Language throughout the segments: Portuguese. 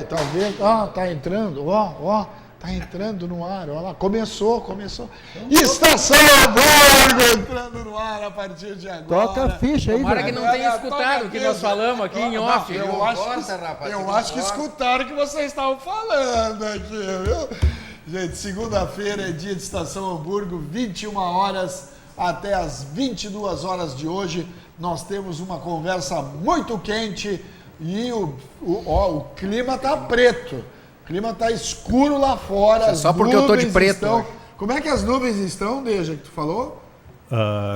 Talvez, tá entrando, tá entrando no ar, olha lá, começou. Estação Hamburgo entrando no ar a partir de agora. Toca a ficha aí, Tomara que não tenha escutado o que nós falamos aqui em off. Eu acho que escutaram o que vocês estavam falando aqui, viu? Gente, segunda-feira é dia de Estação Hamburgo, 21 horas até as 22 horas de hoje. Nós temos uma conversa muito quente e o clima tá preto. O clima tá escuro lá fora. Só porque eu tô de preto. Como é que as nuvens estão, Deja, que tu falou?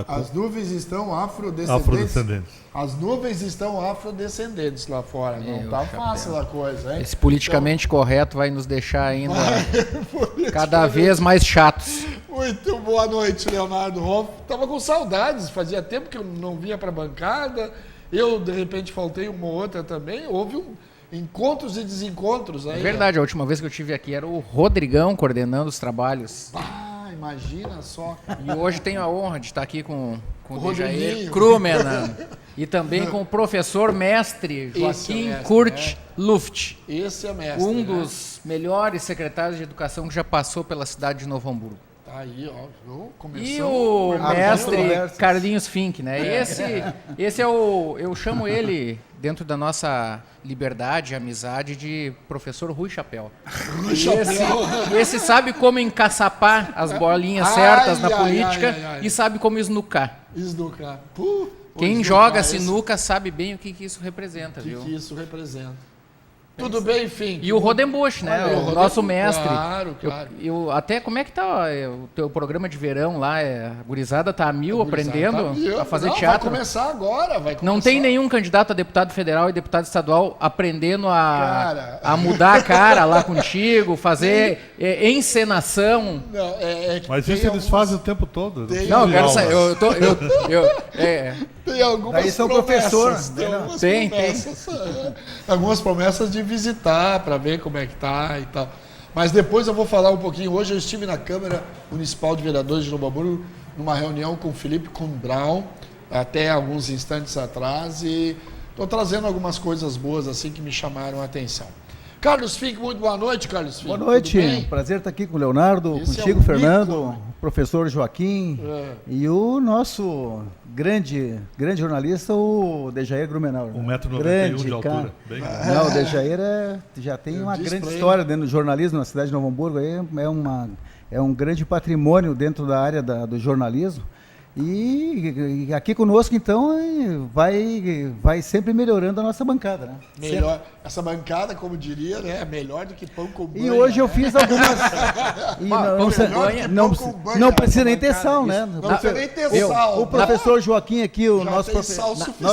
As nuvens estão afrodescendentes. As nuvens estão afrodescendentes lá fora. Não tá fácil a coisa, hein? Esse politicamente correto vai nos deixar ainda cada vez mais chatos. Muito boa noite, Leonardo Hoff. Tava com saudades, fazia tempo que eu não vinha pra bancada. Eu, de repente, faltei uma ou outra também. Houve encontros e desencontros aí. É verdade, a última vez que eu estive aqui era o Rodrigão coordenando os trabalhos. Imagina só. E hoje tenho a honra de estar aqui com o Dejair Rodriguinho. Krumenan e também com o professor mestre Joaquim Kurt Luft. Esse é mestre. Um dos melhores secretários de educação que já passou pela cidade de Novo Hamburgo. Tá aí, ó. Começou. E o mestre Carlinhos Fink, né? Esse é o... Eu chamo ele, dentro da nossa liberdade e amizade, de professor Rui Chapéu. Esse sabe como encaçapar as bolinhas certas na política e sabe como esnucar. Quem joga sinuca sabe bem o que isso representa, viu? O que isso representa. Tudo bem, enfim. E o Rodenbusch, né? O nosso mestre. Claro. Eu até, como é que tá o teu programa de verão lá? A gurizada tá a mil aprendendo a fazer teatro? Vai começar agora, Não tem nenhum candidato a deputado federal e deputado estadual aprendendo a mudar a cara lá contigo, fazer encenação. Não, mas isso eles fazem o tempo todo. Não, eu quero saber. Tem algumas daí são promessas. professor. Tem. Algumas promessas de visitar para ver como é que tá e tal. Mas depois eu vou falar um pouquinho. Hoje eu estive na Câmara Municipal de Vereadores de Novo Hamburgo numa reunião com o Felipe Kuhn-Braun até alguns instantes atrás e estou trazendo algumas coisas boas assim que me chamaram a atenção. Carlos Fink, muito boa noite, Carlos Fink. Boa noite, prazer estar aqui com o Leonardo, contigo, Fernando, o professor Joaquim e o nosso grande jornalista, o Dejair Grumenau. 1,91 m de altura. Não, o Dejair já tem uma grande história dentro do jornalismo na cidade de Novo Hamburgo, é um grande patrimônio dentro da área do jornalismo. E aqui conosco, então, vai sempre melhorando a nossa bancada, né? Melhor. Sempre. Essa bancada, como diria, né? É melhor do que pão com banha. E hoje eu fiz algumas... Não precisa nem ter sal, né? Não precisa nem ter sal. O professor Joaquim aqui, o nosso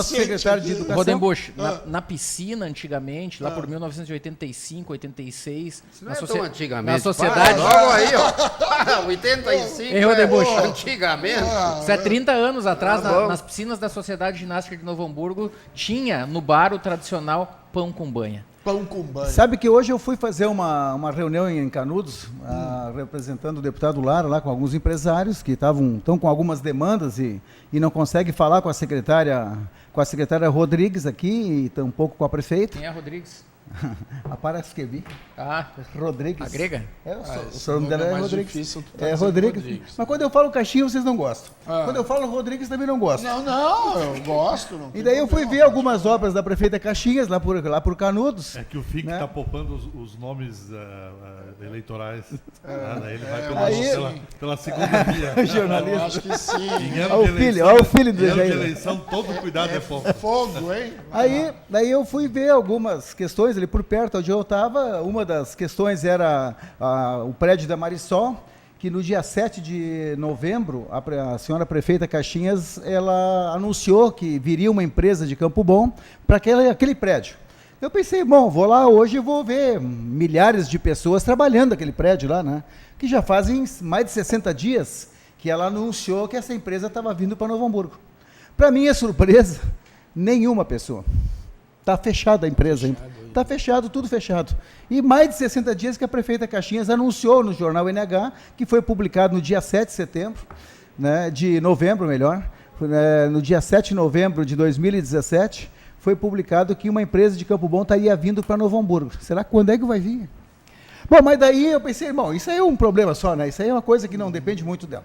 secretário de Educação... Rodembusch, na piscina, antigamente, lá por 1985, 86... Não é tão antigamente. Na sociedade... Logo aí, ó. 85 Ei, Rodembusch. Antigamente. Isso é 30 anos atrás, nas piscinas da Sociedade Ginástica de Novo Hamburgo, tinha no bar o tradicional pão com banha. Pão com banha. Sabe que hoje eu fui fazer uma reunião em Canudos, representando o deputado Lara, lá com alguns empresários que estão com algumas demandas e não conseguem falar com a secretária Rodrigues aqui e tampouco com a prefeita. Quem é Rodrigues? A Paraskevi. Rodrigues. A grega? O nome dela é Rodrigues. Difícil, Rodrigues. Mas quando eu falo Caxias, vocês não gostam. Quando eu falo Rodrigues, também não gostam. Não, eu gosto. E daí eu fui ver algumas obras da prefeita Caxias, lá por Canudos. É que o FIC está poupando os nomes eleitorais. Daí ele vai pela segunda via. Jornalista. Eu acho que sim. Olha o filho do Jair. Jair. Eleição, todo cuidado é fogo. Fogo, hein? Daí eu fui ver algumas questões ali por perto onde eu estava. Uma das questões era o prédio da Marisol, que no dia 7 de novembro, a senhora prefeita Caxias, ela anunciou que viria uma empresa de Campo Bom para aquele prédio. Eu pensei, bom, vou lá hoje e vou ver milhares de pessoas trabalhando naquele prédio lá, né? Que já fazem mais de 60 dias que ela anunciou que essa empresa estava vindo para Novo Hamburgo. Para minha surpresa, nenhuma pessoa. Está fechada a empresa ainda. Está fechado, tudo fechado. E mais de 60 dias que a prefeita Caxias anunciou no jornal NH, que foi publicado no dia 7 de setembro, né, de novembro, melhor, no dia 7 de novembro de 2017, foi publicado que uma empresa de Campo Bom estaria vindo para Novo Hamburgo. Será quando é que vai vir? Bom, mas daí eu pensei, bom, isso aí é um problema só, né? Isso aí é uma coisa que não depende muito dela.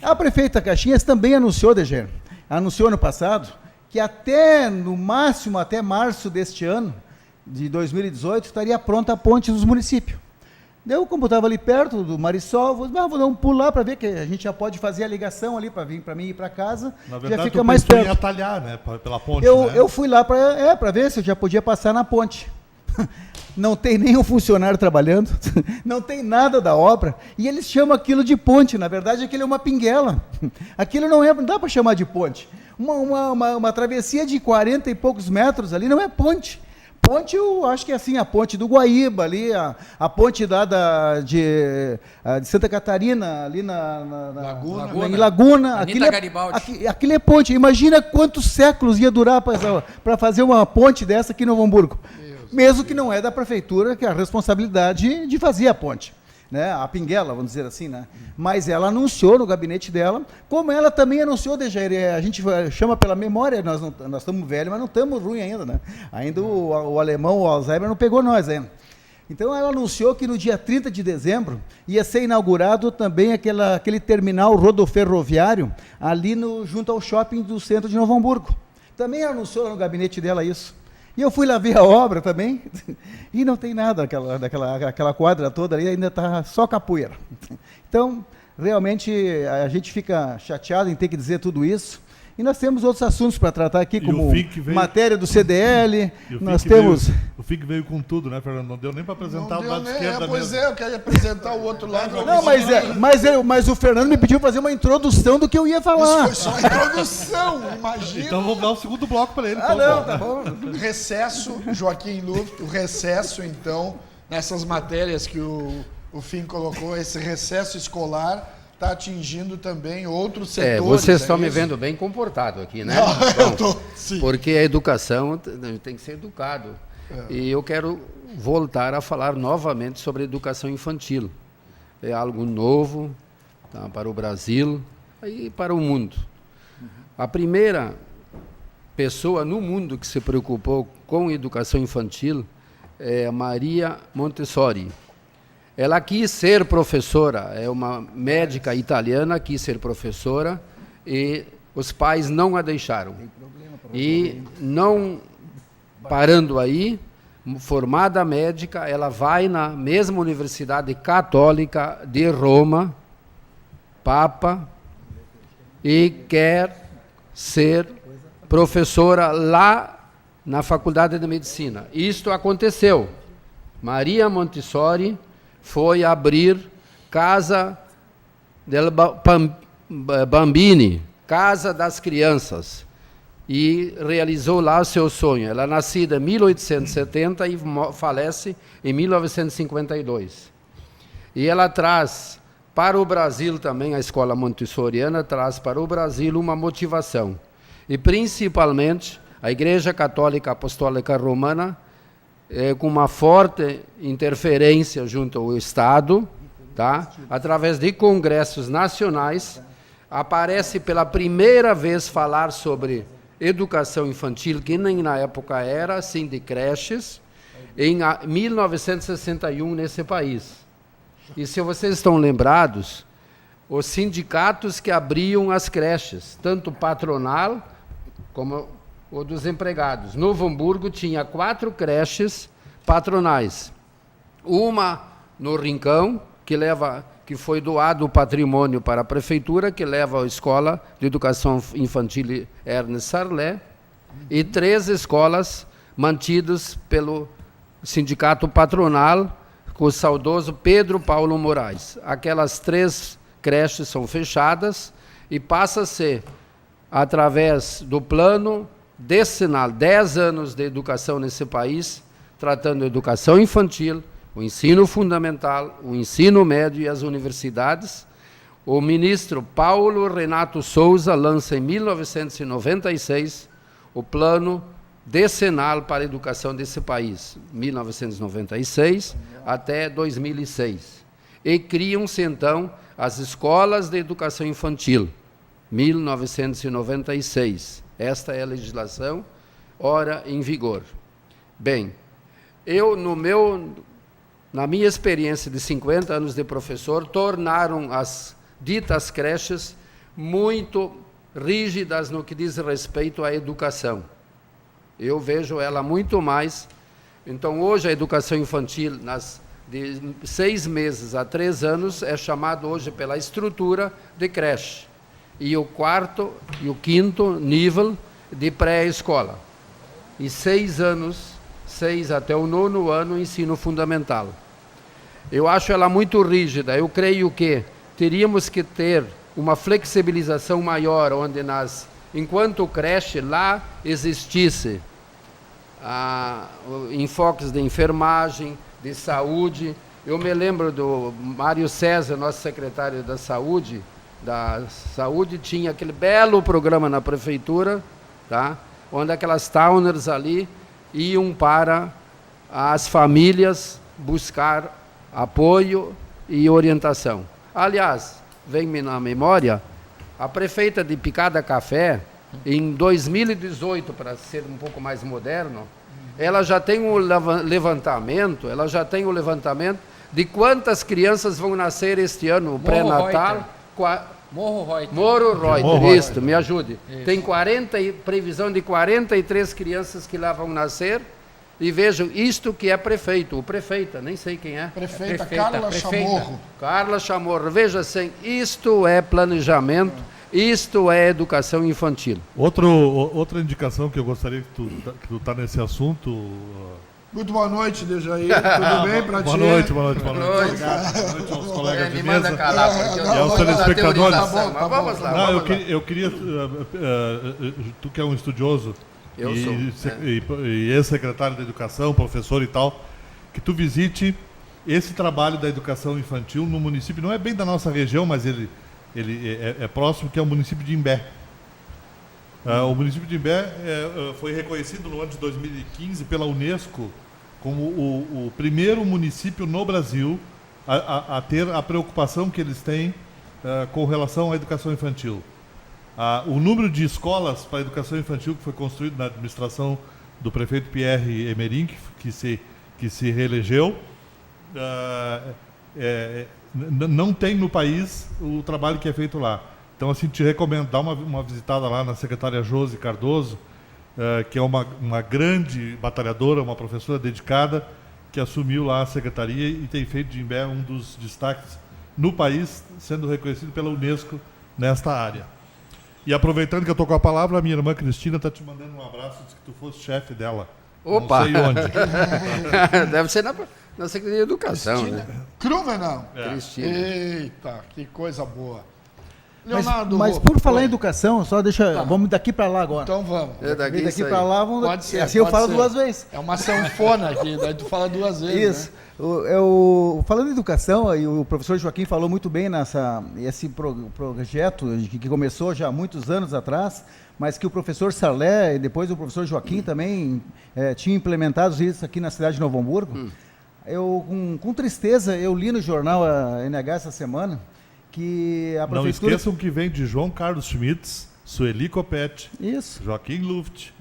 A prefeita Caxias também anunciou, DG, anunciou no passado, que até, no máximo, até março deste ano, de 2018, estaria pronta a ponte dos municípios. Eu, como estava ali perto do Marisol, vou dar um pulo lá para ver que a gente já pode fazer a ligação ali para mim ir para casa. Na verdade, já fica mais perto. Em atalhar, né, pela ponte. Eu fui lá para ver se eu já podia passar na ponte. Não tem nenhum funcionário trabalhando, não tem nada da obra, e eles chamam aquilo de ponte. Na verdade, aquilo é uma pinguela. Aquilo não dá para chamar de ponte. Uma travessia de 40 e poucos metros ali não é ponte. Ponte, eu acho que é assim, a ponte do Guaíba, ali, a ponte de Santa Catarina, ali em Laguna. Aquilo é ponte. Imagina quantos séculos ia durar para fazer uma ponte dessa aqui no Novo Hamburgo. Mesmo que não é da prefeitura, que é a responsabilidade de fazer a ponte, né? A pinguela, vamos dizer assim, né? Mas ela anunciou no gabinete dela, como ela também anunciou, a gente chama pela memória, nós estamos velhos, mas não estamos ruins ainda, né? Ainda o alemão, o Alzheimer, não pegou nós ainda. Então ela anunciou que no dia 30 de dezembro ia ser inaugurado também aquele terminal rodoferroviário ali junto ao shopping do centro de Novo Hamburgo. Também anunciou no gabinete dela isso. E eu fui lá ver a obra também, e não tem nada, aquela quadra toda ali, ainda está só capoeira. Então, realmente, a gente fica chateado em ter que dizer tudo isso. E nós temos outros assuntos para tratar aqui, como matéria do CDL, nós temos... O FIC veio com tudo, né, Fernando? Não deu nem para apresentar o lado esquerdo. Pois é, eu quero apresentar o outro lado. Não, mas o Fernando me pediu fazer uma introdução do que eu ia falar. Isso foi só a introdução, imagina. Então vamos dar o segundo bloco para ele. Tá bom. Recesso, Joaquim Luft, o recesso, então, nessas matérias que o FIC colocou, esse recesso escolar... está atingindo também outros setores. Vocês estão me vendo bem comportado aqui, né? Bom, sim. Porque a educação tem que ser educado. E eu quero voltar a falar novamente sobre a educação infantil. É algo novo, tá, para o Brasil e para o mundo. A primeira pessoa no mundo que se preocupou com educação infantil é Maria Montessori. Ela quis ser professora, é uma médica italiana, quis ser professora e os pais não a deixaram. E não parando aí, formada médica, ela vai na mesma Universidade Católica de Roma, Papa, e quer ser professora lá na Faculdade de Medicina. Isto aconteceu. Maria Montessori foi abrir Casa del Bambini, Casa das Crianças, e realizou lá o seu sonho. Ela é nascida em 1870 e falece em 1952. E ela traz para o Brasil também, a escola montessoriana traz para o Brasil uma motivação. E principalmente a Igreja Católica Apostólica Romana, com uma forte interferência junto ao Estado, tá? Através de congressos nacionais, aparece pela primeira vez falar sobre educação infantil, que nem na época era, assim, de creches, em 1961 nesse país. E se vocês estão lembrados, os sindicatos que abriam as creches, tanto patronal como o dos empregados. Novo Hamburgo tinha 4 creches patronais. Uma no Rincão, que foi doado o patrimônio para a prefeitura, que leva a Escola de Educação Infantil Ernest Sarlet, e 3 escolas mantidas pelo sindicato patronal, com o saudoso Pedro Paulo Moraes. Aquelas 3 creches são fechadas e passa a ser, através do plano decenal, 10 anos de educação nesse país, tratando a educação infantil, o ensino fundamental, o ensino médio e as universidades, o ministro Paulo Renato Souza lança em 1996 o Plano Decenal para a Educação desse país, 1996 até 2006. E criam-se, então, as Escolas de Educação Infantil, 1996. Esta é a legislação, ora em vigor. Bem, eu, na minha experiência de 50 anos de professor, tornaram as ditas creches muito rígidas no que diz respeito à educação. Eu vejo ela muito mais. Então, hoje, a educação infantil, de 6 meses a 3 anos, é chamado hoje pela estrutura de creche. E o 4º e o 5º nível de pré-escola. E 6 anos, 6 até o 9º ano, ensino fundamental. Eu acho ela muito rígida. Eu creio que teríamos que ter uma flexibilização maior, onde enquanto creche, lá existisse enfoques de enfermagem, de saúde. Eu me lembro do Mário César, nosso secretário da saúde, tinha aquele belo programa na prefeitura, tá? Onde aquelas towners ali iam para as famílias buscar apoio e orientação. Aliás, vem-me na memória, a prefeita de Picada Café, em 2018, para ser um pouco mais moderno, ela já tem um levantamento de quantas crianças vão nascer este ano, o pré-natal. Moro Reuter, isto, me ajude. Isso. Tem previsão de 43 crianças que lá vão nascer. E vejam, isto que é prefeita, nem sei quem é. Prefeita Carla Chamorro. Carla Chamorro, veja assim, isto é planejamento, isto é educação infantil. Outra indicação que eu gostaria que tu tá nesse assunto... Muito boa noite, Dejaí. Tudo bem pra ti? Boa noite. Boa noite aos colegas de mesa. E aos telespectadores. Vamos lá. Eu queria, tu que é um estudioso e ex-secretário da Educação, professor e tal, que tu visite esse trabalho da educação infantil no município, não é bem da nossa região, mas ele é próximo, que é o município de Imbé. O município de Imbé foi reconhecido no ano de 2015 pela Unesco como o primeiro município no Brasil a ter a preocupação que eles têm com relação à educação infantil. O número de escolas para a educação infantil que foi construído na administração do prefeito Pierre Emerim, que se reelegeu, não tem no país o trabalho que é feito lá. Então, assim, te recomendo dar uma visitada lá na secretária Josi Cardoso, que é uma grande batalhadora, uma professora dedicada, que assumiu lá a secretaria e tem feito de Imbé um dos destaques no país, sendo reconhecido pela Unesco nesta área. E aproveitando que eu estou com a palavra, a minha irmã Cristina está te mandando um abraço, diz que tu fosse chefe dela. Opa! Não sei onde. Deve ser na Secretaria de Educação, Cristina. né? Cruvenal. Cristina. Eita, que coisa boa. Leonardo, mas por falar em educação, só vamos daqui para lá agora. Então vamos. Daqui para lá, vamos. Pode ser. Assim eu falo 2 vezes. É uma sanfona aqui, daí tu fala 2 vezes. Isso. Né? Falando em educação, e o professor Joaquim falou muito bem esse projeto que começou já há muitos anos atrás, mas que o professor Sarlé e depois o professor Joaquim também tinham implementado isso aqui na cidade de Novo Hamburgo. Eu, com tristeza, eu li no jornal a NH essa semana que a prefeitura... Não esqueçam que vem de João Carlos Schmitz, Sueli Copete, isso. Joaquim Luft,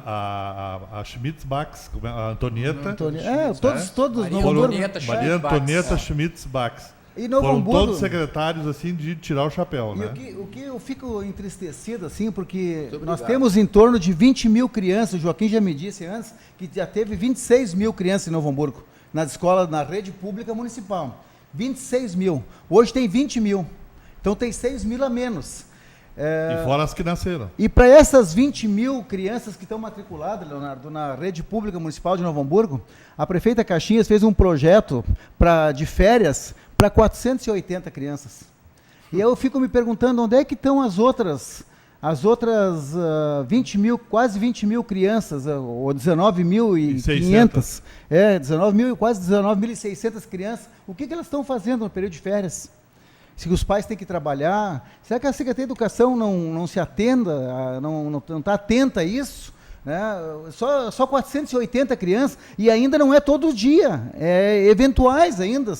a Schmitz-Bax, a Antonieta. Todos Maria Antonieta Schmitz-Bax. E Novo Foram Hamburgo, todos secretários assim de tirar o chapéu, né? O que eu fico entristecido assim, porque nós temos em torno de 20 mil crianças, o Joaquim já me disse antes, que já teve 26 mil crianças em Novo Hamburgo, nas escolas, na rede pública municipal. 26 mil. Hoje tem 20 mil. Então tem 6 mil a menos. E fora as que nasceram. E para essas 20 mil crianças que estão matriculadas, Leonardo, na rede pública municipal de Novo Hamburgo, a prefeita Caxias fez um projeto de férias para 480 crianças. E eu fico me perguntando onde é que estão as outras 20 mil, quase 20 mil crianças, ou 19.500, quase 19.600 crianças, o que elas estão fazendo no período de férias? se os pais têm que trabalhar, será que a Secretaria de Educação não se atenda, não está atenta a isso? Né? Só 480 crianças, e ainda não é todo dia, eventuais ainda,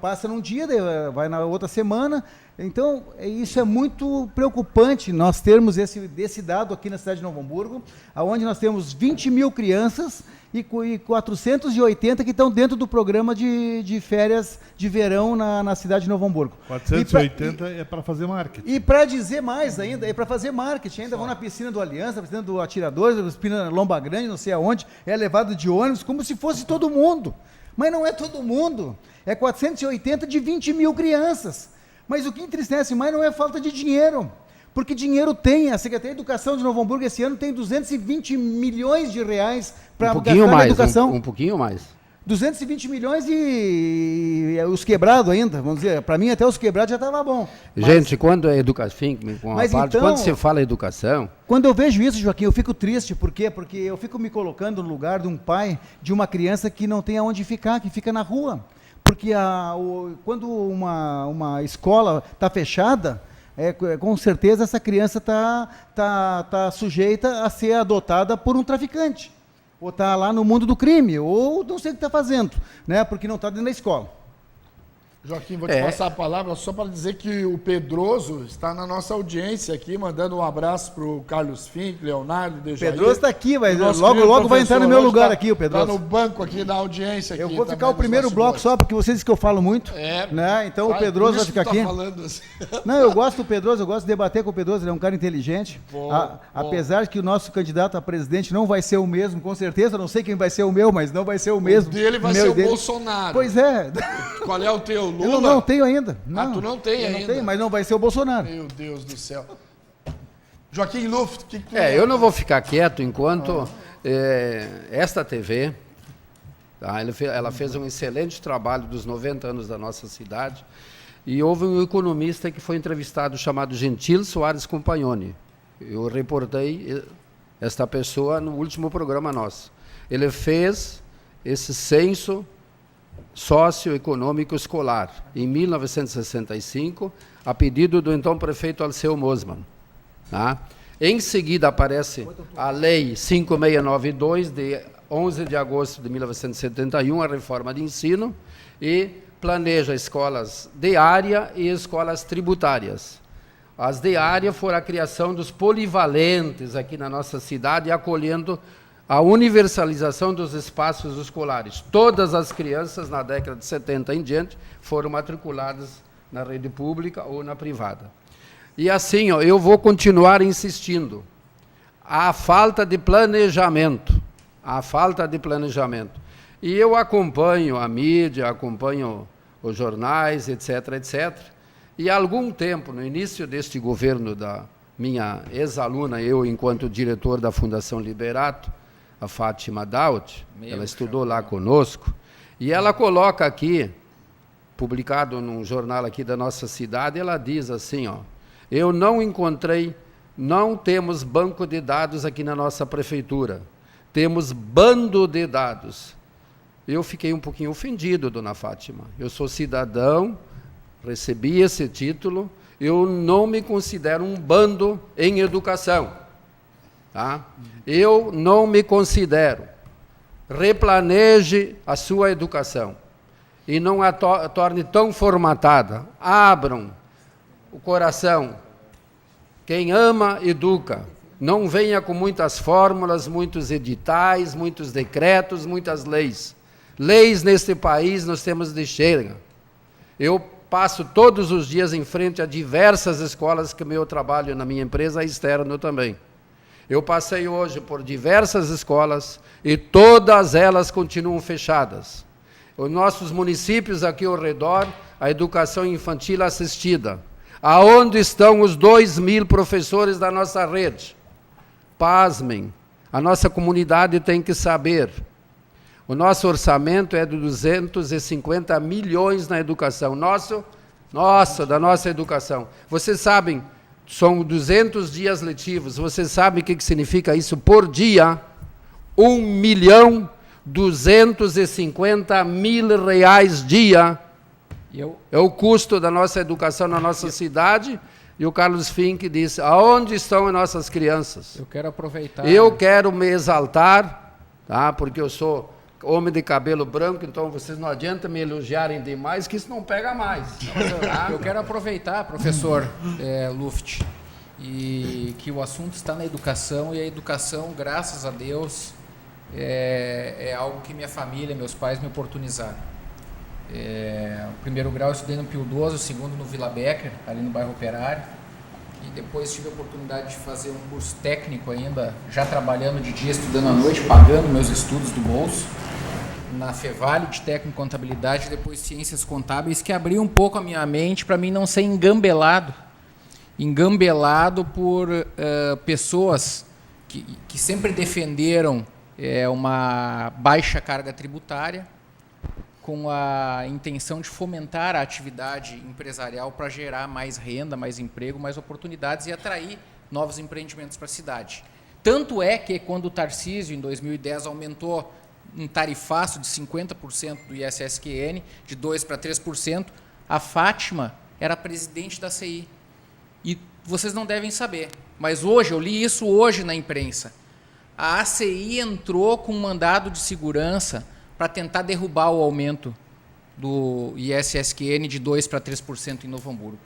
passa num dia, vai na outra semana. Então, isso é muito preocupante, nós termos esse dado aqui na cidade de Novo Hamburgo, onde nós temos 20 mil crianças e 480 que estão dentro do programa de férias de verão na cidade de Novo Hamburgo. 480 é para fazer marketing. E para dizer mais ainda, é para fazer marketing, ainda vão na piscina do Aliança, na piscina do Atiradores, na piscina Lomba Grande, não sei aonde, é levado de ônibus, como se fosse todo mundo. Mas não é todo mundo, é 480 de 20 mil crianças. Mas o que entristece mais não é falta de dinheiro, porque dinheiro tem. A Secretaria de Educação de Novo Hamburgo esse ano tem 220 milhões de reais para gastar na educação. Um pouquinho mais. 220 milhões e os quebrados ainda, vamos dizer, para mim até os quebrados já estava bom. Gente, quando é educação, quando se fala educação... Quando eu vejo isso, Joaquim, eu fico triste, por quê? Porque eu fico me colocando no lugar de um pai, de uma criança que não tem aonde ficar, que fica na rua. Porque quando uma escola está fechada, com certeza essa criança tá sujeita a ser adotada por um traficante. Ou está lá no mundo do crime, ou não sei o que está fazendo, né? Porque não está dentro da escola. Joaquim, vou te passar a palavra só para dizer que o Pedroso está na nossa audiência aqui, mandando um abraço para o Carlos Fink, Leonardo, Dejair. O Pedroso está aqui, mas logo vai entrar no meu lugar aqui, o Pedroso. Está no banco aqui da audiência. Eu vou ficar o primeiro bloco só, porque vocês dizem que eu falo muito. Né? Então o Pedroso vai ficar aqui. Assim. Não, eu gosto do Pedroso, eu gosto de debater com o Pedroso, ele é um cara inteligente. Apesar de que o nosso candidato a presidente não vai ser o mesmo, com certeza, eu não sei quem vai ser o meu, mas não vai ser o mesmo. O dele vai ser o Bolsonaro. Pois é. Qual é o teu? Lula? Eu não tenho ainda. Tu não tem ainda? Não tenho, mas não vai ser o Bolsonaro. Meu Deus do céu. Joaquim Luft, o que tu... eu não vou ficar quieto enquanto esta TV, tá, ela fez um excelente trabalho dos 90 anos da nossa cidade, e houve um economista que foi entrevistado chamado Gentil Soares Compagnoni. Eu reportei esta pessoa no último programa nosso. Ele fez esse censo socioeconômico escolar, em 1965, a pedido do então prefeito Alceu Mosman. Tá? Em seguida aparece a Lei 5692, de 11 de agosto de 1971, a reforma de ensino, e planeja escolas de área e escolas tributárias. As de área foram a criação dos polivalentes aqui na nossa cidade, acolhendo a universalização dos espaços escolares. Todas as crianças, na década de 70 em diante, foram matriculadas na rede pública ou na privada. E assim, eu vou continuar insistindo. A falta de planejamento. E eu acompanho a mídia, acompanho os jornais, etc., etc. E há algum tempo, no início deste governo da minha ex-aluna, eu enquanto diretor da Fundação Liberato, a Fátima Daut, ela estudou lá conosco, e ela coloca aqui, publicado num jornal aqui da nossa cidade, ela diz assim, eu não temos banco de dados aqui na nossa prefeitura, temos bando de dados. Eu fiquei um pouquinho ofendido, dona Fátima. Eu sou cidadão, recebi esse título, eu não me considero um bando em educação. Tá? Eu não me considero. Replaneje a sua educação e não a torne tão formatada. Abram o coração. Quem ama, educa. Não venha com muitas fórmulas, muitos editais, muitos decretos, muitas leis. Leis neste país nós temos de cheira. Eu passo todos os dias em frente a diversas escolas que meu trabalho na minha empresa é externo também. Eu passei hoje por diversas escolas e todas elas continuam fechadas. Os nossos municípios aqui ao redor, a educação infantil assistida. Aonde estão os 2.000 professores da nossa rede? Pasmem, a nossa comunidade tem que saber. O nosso orçamento é de 250 milhões na educação. Da nossa educação. Vocês sabem, são 200 dias letivos. Vocês sabem o que significa isso por dia? 1.250.000 reais dia. É o custo da nossa educação na nossa cidade. E o Carlos Fink disse, aonde estão as nossas crianças? Eu quero aproveitar. Eu quero me exaltar, tá? Porque eu sou homem de cabelo branco, então vocês não adianta me elogiarem demais, que isso não pega mais. Eu quero aproveitar, professor Luft, e que o assunto está na educação, e a educação, graças a Deus, é algo que minha família, meus pais me oportunizaram. O primeiro grau eu estudei no Pio XII, o segundo no Vila Becker, ali no bairro Operário, e depois tive a oportunidade de fazer um curso técnico ainda, já trabalhando de dia, estudando à noite, pagando meus estudos do bolso, na Fevale de técnico em contabilidade, depois ciências contábeis, que abriu um pouco a minha mente para mim não ser engambelado por pessoas que sempre defenderam uma baixa carga tributária, com a intenção de fomentar a atividade empresarial para gerar mais renda, mais emprego, mais oportunidades e atrair novos empreendimentos para a cidade. Tanto é que quando o Tarcísio, em 2010, aumentou um tarifaço de 50% do ISSQN, de 2% para 3%, a Fátima era presidente da CI. E vocês não devem saber, mas hoje, eu li isso hoje na imprensa, a ACI entrou com um mandado de segurança para tentar derrubar o aumento do ISSQN de 2% para 3% em Novo Hamburgo.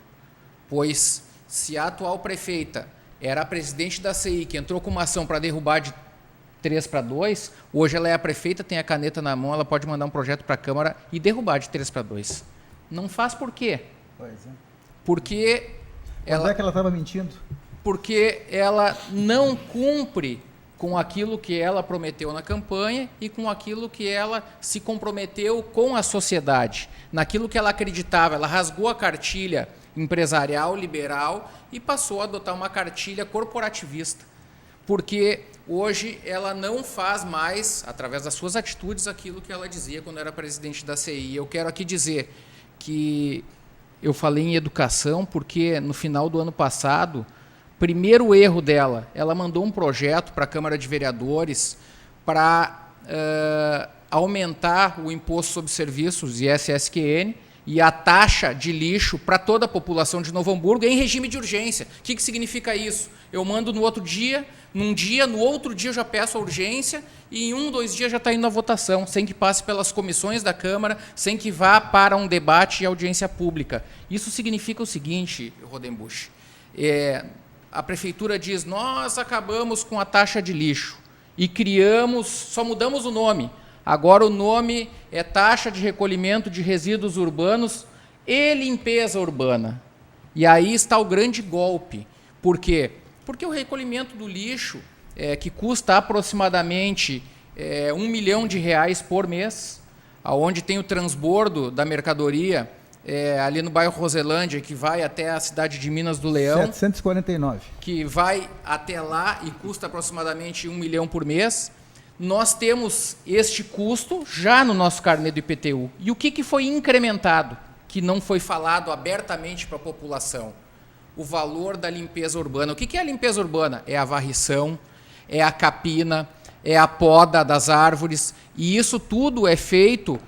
Pois, se a atual prefeita era a presidente da CI, que entrou com uma ação para derrubar de 3 para 2, hoje ela é a prefeita, tem a caneta na mão, ela pode mandar um projeto para a Câmara e derrubar de 3 para 2. Não faz por quê? Pois é. Porque Quando é que ela estava mentindo? Porque ela não cumpre com aquilo que ela prometeu na campanha e com aquilo que ela se comprometeu com a sociedade, naquilo que ela acreditava. Ela rasgou a cartilha empresarial, liberal e passou a adotar uma cartilha corporativista, porque hoje ela não faz mais, através das suas atitudes, aquilo que ela dizia quando era presidente da CI. Eu quero aqui dizer que eu falei em educação porque no final do ano passado, primeiro erro dela, ela mandou um projeto para a Câmara de Vereadores para aumentar o imposto sobre serviços, ISSQN, e a taxa de lixo para toda a população de Novo Hamburgo em regime de urgência. O que significa isso? Eu mando no outro dia, no outro dia eu já peço a urgência e em 2 dias já está indo a votação, sem que passe pelas comissões da Câmara, sem que vá para um debate e audiência pública. Isso significa o seguinte, Rodenbusch, a prefeitura diz, nós acabamos com a taxa de lixo e só mudamos o nome. Agora o nome é taxa de recolhimento de resíduos urbanos e limpeza urbana. E aí está o grande golpe. Por quê? Porque o recolhimento do lixo, que custa aproximadamente R$1 milhão por mês, onde tem o transbordo da mercadoria, ali no bairro Roselândia, que vai até a cidade de Minas do Leão. 749. Que vai até lá e custa aproximadamente R$1 milhão por mês. Nós temos este custo já no nosso carnê do IPTU. E o que foi incrementado, que não foi falado abertamente para a população? O valor da limpeza urbana. O que é a limpeza urbana? É a varrição, é a capina, é a poda das árvores. E isso tudo é feito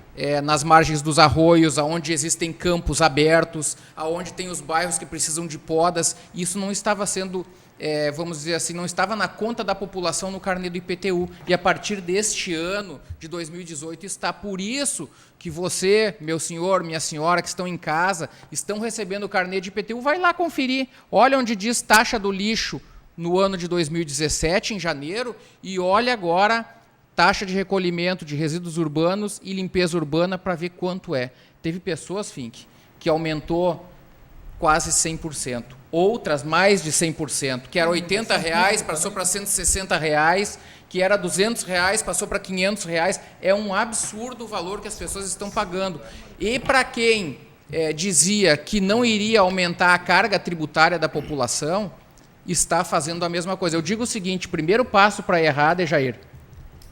nas margens dos arroios, onde existem campos abertos, onde tem os bairros que precisam de podas. Isso não estava sendo... vamos dizer assim, não estava na conta da população no carnê do IPTU. E a partir deste ano, de 2018, está. Por isso que você, meu senhor, minha senhora, que estão em casa, estão recebendo o carnê de IPTU, vai lá conferir. Olha onde diz taxa do lixo no ano de 2017, em janeiro, e olha agora taxa de recolhimento de resíduos urbanos e limpeza urbana para ver quanto é. Teve pessoas, Fink, que aumentou quase 100%. Outras mais de 100%, que era R$80, passou para R$160, que era R$200, passou para R$500. É um absurdo o valor que as pessoas estão pagando. E para quem dizia que não iria aumentar a carga tributária da população, está fazendo a mesma coisa. Eu digo o seguinte, primeiro passo para errar, Jair,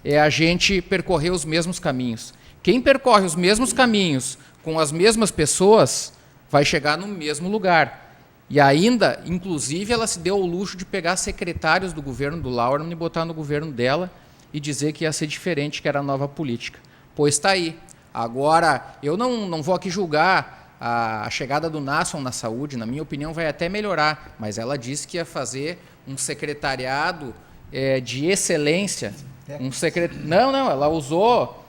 é a gente percorrer os mesmos caminhos. Quem percorre os mesmos caminhos com as mesmas pessoas vai chegar no mesmo lugar. E ainda, inclusive, ela se deu ao luxo de pegar secretários do governo do Lauermann e botar no governo dela e dizer que ia ser diferente, que era a nova política. Pois está aí. Agora, eu não vou aqui julgar a chegada do Nasson na saúde, na minha opinião, vai até melhorar, mas ela disse que ia fazer um secretariado de excelência. Não, ela usou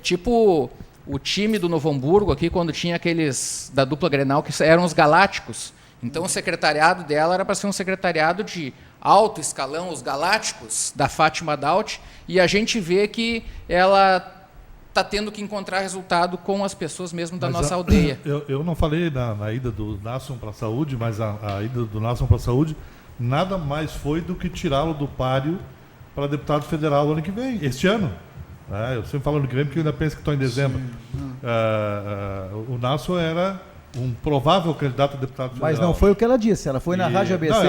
tipo o time do Novo Hamburgo aqui, quando tinha aqueles da dupla Grenal, que eram os galácticos. Então o secretariado dela era para ser um secretariado de alto escalão, os galácticos da Fátima Daut, e a gente vê que ela está tendo que encontrar resultado com as pessoas mesmo da nossa aldeia. Eu não falei na ida do Nasson para a saúde, mas a ida do Nasson para a saúde nada mais foi do que tirá-lo do páreo para deputado federal ano que vem, este ano. Eu sempre falo ano que vem porque eu ainda penso que estou em dezembro. O Nasson era um provável candidato a deputado federal. Mas não foi o que ela disse, ela foi na Rádio ABC.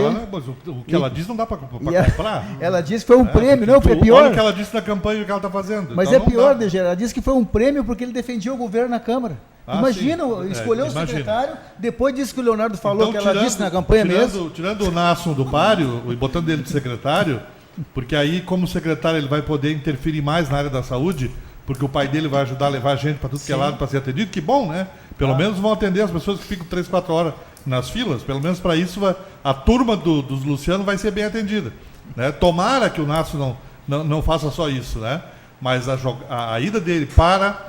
O que ela disse não dá para comprar. Ela disse que foi um prêmio, não, foi pior. Olha o que ela disse na campanha e o que ela está fazendo. Mas então, é pior, DG, ela disse que foi um prêmio porque ele defendia o governo na Câmara. Imagina, escolheu o secretário, depois disse que o Leonardo falou então, que ela disse na campanha mesmo. Tirando o Nasson do páreo e botando ele de secretário, porque aí, como secretário, ele vai poder interferir mais na área da saúde, porque o pai dele vai ajudar a levar a gente para tudo que é lado para ser atendido. Que bom, né? Pelo menos vão atender as pessoas que ficam 3, 4 horas nas filas. Pelo menos para isso a turma dos Luciano vai ser bem atendida. Né? Tomara que o Nasson não faça só isso, né? Mas a ida dele para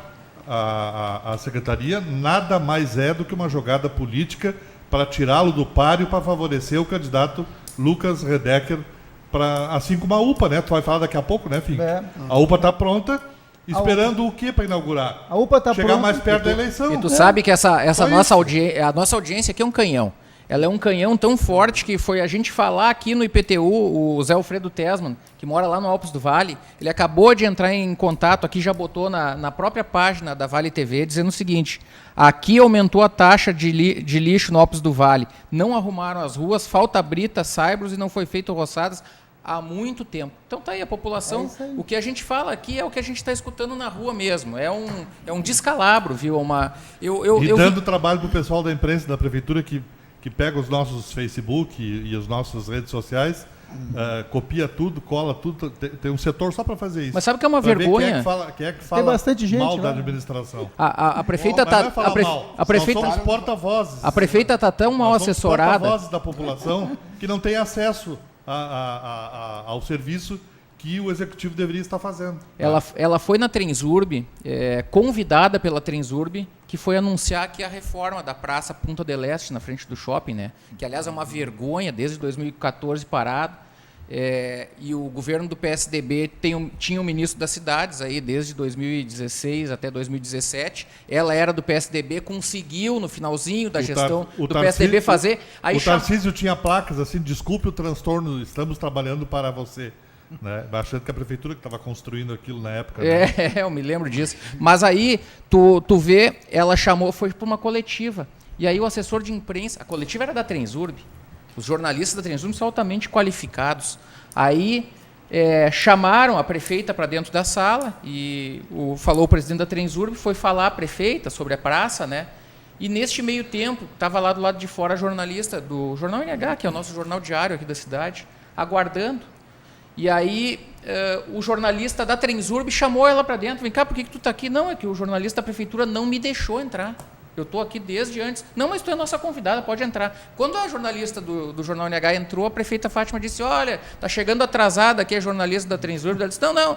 a secretaria nada mais é do que uma jogada política para tirá-lo do páreo para favorecer o candidato Lucas Redecker, assim como a UPA, né? Tu vai falar daqui a pouco, né, Fim? A UPA está pronta. Esperando o que para inaugurar? A UPA está chegar mais perto da eleição. E tu sabe que a nossa audiência aqui é um canhão. Ela é um canhão tão forte que foi a gente falar aqui no IPTU, o Zé Alfredo Tesman, que mora lá no Alpes do Vale, ele acabou de entrar em contato aqui, já botou na própria página da Vale TV, dizendo o seguinte: aqui aumentou a taxa de lixo no Alpes do Vale, não arrumaram as ruas, falta brita, saibros e não foi feito roçadas há muito tempo. Então tá aí a população, o que a gente fala aqui é o que a gente está escutando na rua mesmo, é um descalabro, viu? Dando trabalho para o pessoal da imprensa, da prefeitura, que pega os nossos Facebook e as nossas redes sociais, copia tudo, cola tudo, tem um setor só para fazer isso. Mas sabe que é uma vergonha? Quem é que fala tem bastante gente mal lá da administração? A prefeita somos porta-vozes. A prefeita está tão mal assessorada. Porta-vozes da população que não tem acesso ao serviço que o executivo deveria estar fazendo. Ela foi na Transurb, convidada pela Transurb, que foi anunciar aqui a reforma da Praça Punta del Este, na frente do shopping, né? Que, aliás, é uma vergonha, desde 2014 parado. E o governo do PSDB tinha um ministro das cidades aí desde 2016 até 2017. Ela era do PSDB, conseguiu no finalzinho da gestão do PSDB fazer. O Tarcísio tinha placas assim: desculpe o transtorno, estamos trabalhando para você. Né? Achando que a prefeitura que estava construindo aquilo na época. Né? Eu me lembro disso. Mas aí, tu vê, ela chamou, foi para uma coletiva. E aí o assessor de imprensa, a coletiva era da Transurb, os jornalistas da Transurb são altamente qualificados. Aí chamaram a prefeita para dentro da sala e falou o presidente da Transurb, foi falar a prefeita sobre a praça, né? E neste meio tempo, estava lá do lado de fora a jornalista do Jornal NH, que é o nosso jornal diário aqui da cidade, aguardando. E aí o jornalista da Transurb chamou ela para dentro. Vem cá, por que tu está aqui? Não, é que o jornalista da prefeitura não me deixou entrar. Eu estou aqui desde antes. Não, mas tu é nossa convidada, pode entrar. Quando a jornalista do Jornal NH entrou, a prefeita Fátima disse: olha, está chegando atrasada aqui a jornalista da Transurb. Ela disse: não,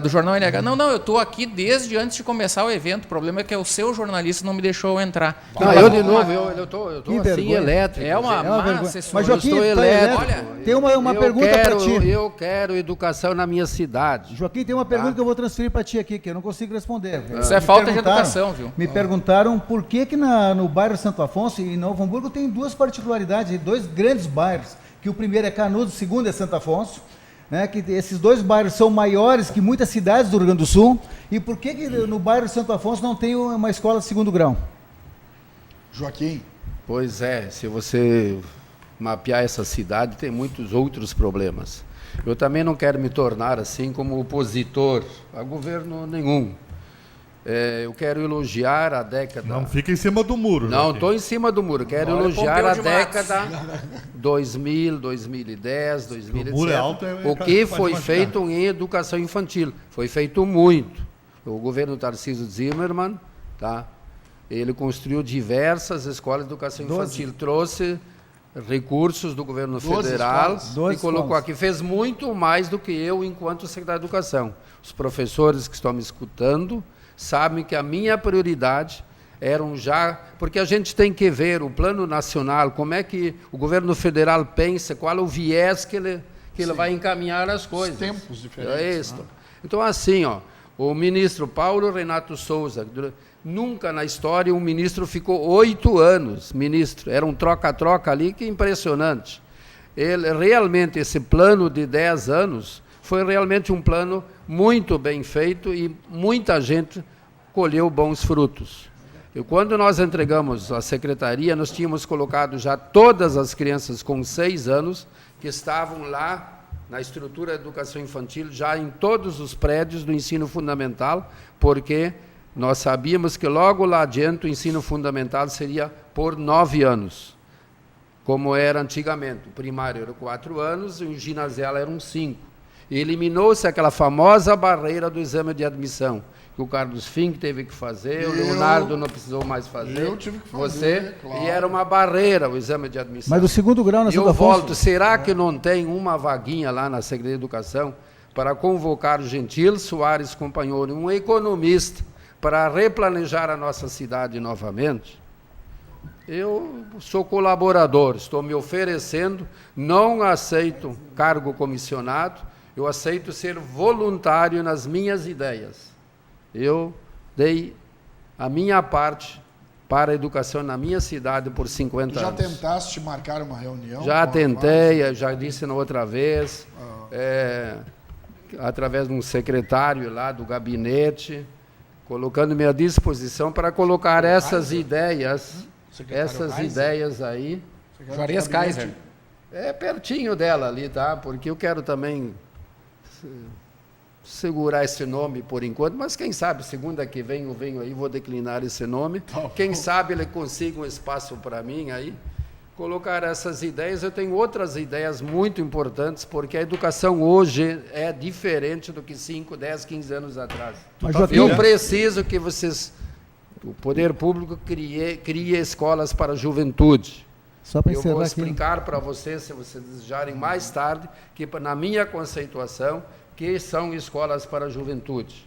do Jornal NH. Não, eu estou aqui desde antes de começar o evento. O problema é que o seu jornalista não me deixou entrar. Não, eu de novo, eu estou assim, elétrico. É uma má assessoria. Mas, Joaquim, eu estou elétrico. Olha, tem uma pergunta para ti. Eu quero educação na minha cidade. Joaquim, tem uma pergunta que eu vou transferir para ti aqui, que eu não consigo responder. Isso é falta de educação, viu? Me perguntaram por que no bairro Santo Afonso e em Novo Hamburgo tem duas particularidades, dois grandes bairros, que o primeiro é Canudos, o segundo é Santo Afonso, né, que esses dois bairros são maiores que muitas cidades do Rio Grande do Sul, e por que no bairro Santo Afonso não tem uma escola de segundo grau? Joaquim. Pois é, se você mapear essa cidade, tem muitos outros problemas. Eu também não quero me tornar assim como opositor a governo nenhum. Eu quero elogiar a década... Não fica em cima do muro. Não, estou em cima do muro. Quero elogiar a década 2000, 2010, 2017. O muro é alto, o que foi feito em educação infantil. Foi feito muito. O governo Tarcísio Zimmermann, tá? Ele construiu diversas escolas de educação infantil, trouxe recursos do governo federal e colocou aqui. Fez muito mais do que eu enquanto secretário de Educação. Os professores que estão me escutando sabem que a minha prioridade eram já... Porque a gente tem que ver o plano nacional, como é que o governo federal pensa, qual é o viés que ele vai encaminhar as coisas. Os tempos diferentes. É isso. Então, assim, o ministro Paulo Renato Souza, nunca na história um ministro ficou 8 anos, ministro. Era um troca-troca ali que impressionante. Realmente, esse plano de 10 anos foi realmente um plano muito bem feito e muita gente colheu bons frutos. E quando nós entregamos a secretaria, nós tínhamos colocado já todas as crianças com 6 anos que estavam lá na estrutura de educação infantil, já em todos os prédios do ensino fundamental, porque nós sabíamos que logo lá adiante o ensino fundamental seria por 9 anos, como era antigamente. O primário era 4 anos e o ginasial eram 5. E eliminou-se aquela famosa barreira do exame de admissão, que o Carlos Fink teve que fazer, o Leonardo não precisou mais fazer. Eu tive que fazer, claro. E era uma barreira o exame de admissão. Mas do segundo grau na Eu volto, será que não tem uma vaguinha lá na Secretaria de Educação para convocar o Gentil Soares Companhoni, um economista, para replanejar a nossa cidade novamente? Eu sou colaborador, estou me oferecendo, não aceito cargo comissionado, eu aceito ser voluntário nas minhas ideias. Eu dei a minha parte para a educação na minha cidade por 50 anos. Já tentaste marcar uma reunião? Já tentei, já disse na outra vez, através de um secretário lá do gabinete, colocando-me à disposição para colocar essas ideias, aí. Juarez Kaiser. É pertinho dela ali, tá? Porque eu quero também segurar esse nome por enquanto, mas quem sabe, segunda que vem eu venho aí, vou declinar esse nome. Quem sabe ele consiga um espaço para mim aí, colocar essas ideias. Eu tenho outras ideias muito importantes, porque a educação hoje é diferente do que 5, 10, 15 anos atrás. Eu preciso que vocês, o poder público, crie escolas para a juventude. Eu vou explicar para vocês, se vocês desejarem mais tarde, que na minha conceituação, que são escolas para a juventude.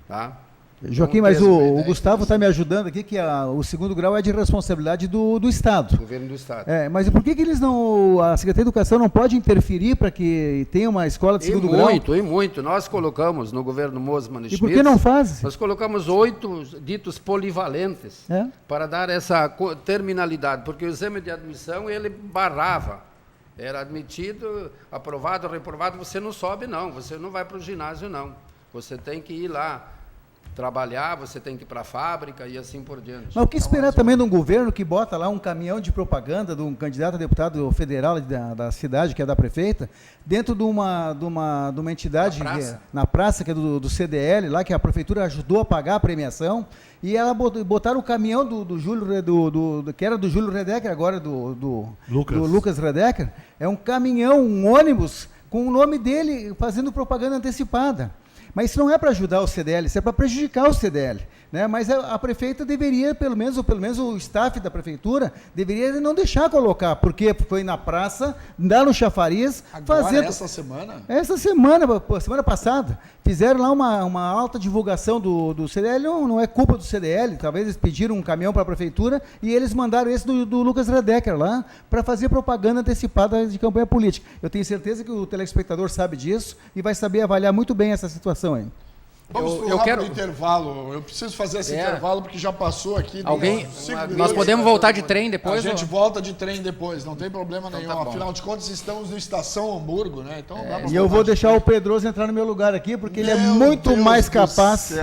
Tá? Joaquim, mas o Gustavo está me ajudando aqui, que o segundo grau é de responsabilidade do Estado. Do governo do Estado. Mas por que eles não, a Secretaria de Educação não pode interferir para que tenha uma escola de segundo grau? Muito. Nós colocamos no governo Mosman Schmitz. E por que não faz? Nós colocamos 8 ditos polivalentes para dar essa terminalidade, porque o exame de admissão ele barrava. Era admitido, aprovado, reprovado, você não sobe não, você não vai para o ginásio não. Você tem que ir lá trabalhar, você tem que ir para a fábrica e assim por diante. Mas o que esperar também de um governo que bota lá um caminhão de propaganda de um candidato a deputado federal da cidade, que é da prefeita, dentro de uma entidade na praça, que é do CDL, lá que a prefeitura ajudou a pagar a premiação, e ela botaram o caminhão do Júlio, que era do Júlio Redecker, agora do Lucas Redecker, é um caminhão, um ônibus, com o nome dele fazendo propaganda antecipada. Mas isso não é para ajudar o CDL, isso é para prejudicar o CDL. Né? Mas a prefeita deveria, pelo menos o staff da prefeitura, deveria não deixar colocar, porque foi na praça, lá no chafariz, essa semana? Essa semana passada, fizeram lá uma alta divulgação do CDL, não é culpa do CDL, talvez eles pediram um caminhão para a prefeitura e eles mandaram esse do Lucas Redecker lá, para fazer propaganda antecipada de campanha política. Eu tenho certeza que o telespectador sabe disso e vai saber avaliar muito bem essa situação aí. Vamos para o rápido intervalo. Eu preciso fazer esse intervalo porque já passou aqui. Nós podemos voltar de trem depois? A gente volta de trem depois, não tem problema nenhum. Tá, afinal de contas, estamos no Estação Hamburgo, né? Então, e eu vou deixar o Pedroso entrar no meu lugar aqui, porque ele é muito mais capaz,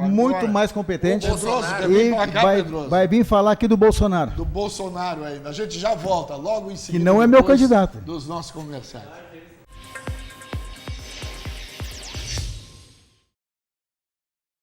muito mais competente. Pedroso, vai vir falar aqui do Bolsonaro. Do Bolsonaro ainda. A gente já volta logo em seguida. Que não é meu candidato. Dos nossos comerciais.